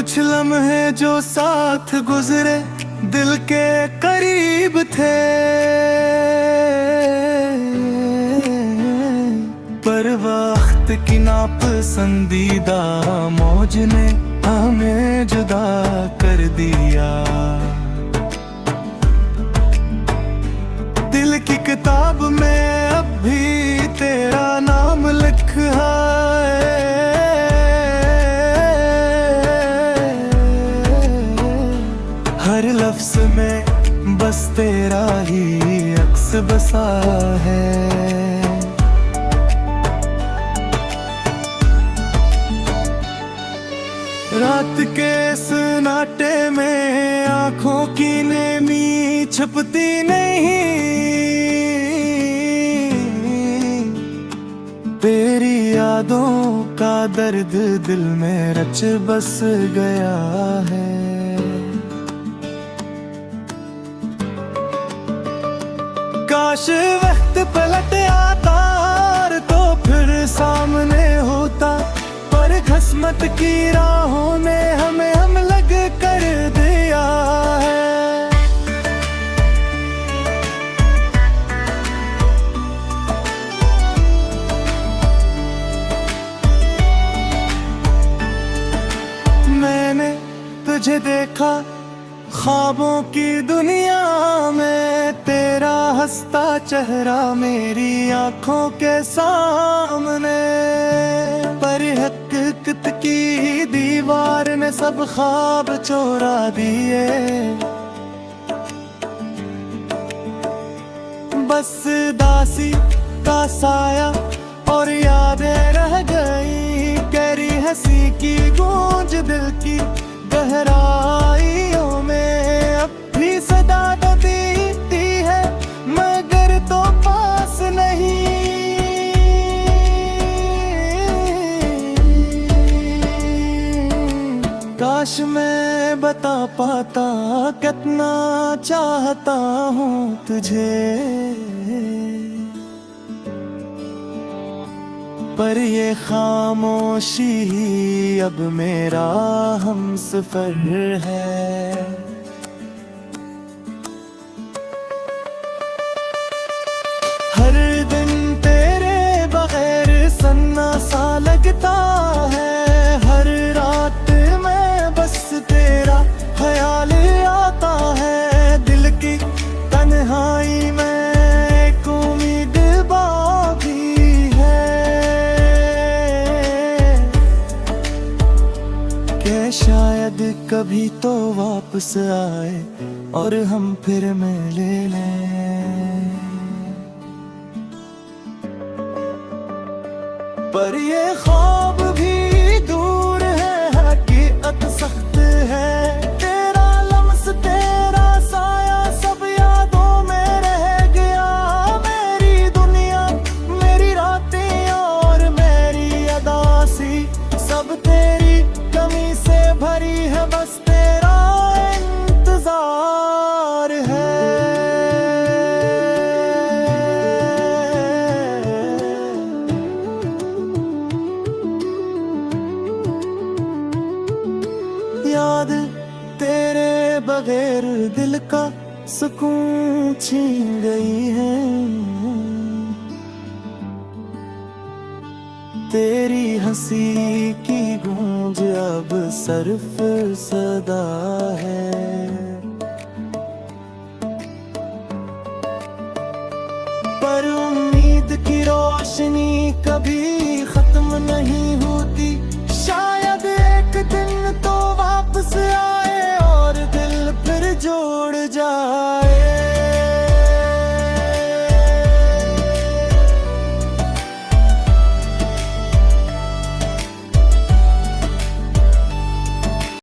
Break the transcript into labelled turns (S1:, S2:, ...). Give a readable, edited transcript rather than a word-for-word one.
S1: कुछ लम्हे जो साथ गुजरे दिल के करीब थे, पर वक्त की नापसंदीदा मौज ने हमें जुदा कर दिया। दिल की किताब में अब भी तेरा नाम लिखा है, हर लफ्ज में बस तेरा ही अक्स बसा है। रात के सन्नाटे में आंखों की नेमी छुपती नहीं, तेरी यादों का दर्द दिल में रच बस गया है। काश वक्त पलट आता और तो फिर सामने होता, पर किस्मत की राहों ने हमें हम लग कर दिया है। मैंने तुझे देखा ख्वाबों की दुनिया में, तेरा हंसता चेहरा मेरी आंखों के सामने, पर हकीकत की दीवार ने सब ख्वाब चोरा दिए। बस दासी का साया और यादें रह गई, गहरी हंसी की गूंज दिल की गहराइयों में अब भी सदा तो दीती है, मगर तो पास नहीं। काश मैं बता पाता कितना चाहता हूँ तुझे, पर ये खामोशी ही अब मेरा हमसफर है। हर दिन तेरे बगैर सन्ना सा लगता है, हर रात में बस तेरा ख्याल आता है। दिल की तन्हाई में एक उम्मीद बाकी के शायद कभी तो वापस आए और हम फिर मिले लें, पर ये ख्वाब भी दूर है, हकीकत सख्त है। तेरा लम्स तेरा साया सब यादों में रह गया, मेरी दुनिया मेरी रातें और मेरी अदासी सब तेरी कमी से भरी है, बस तेरा इंतजार है। याद तेरे बगैर दिल का सुकून छीन गई है, तेरी हंसी की गूंज अब सिर्फ सदा है। पर उम्मीद की रोशनी कभी खत्म नहीं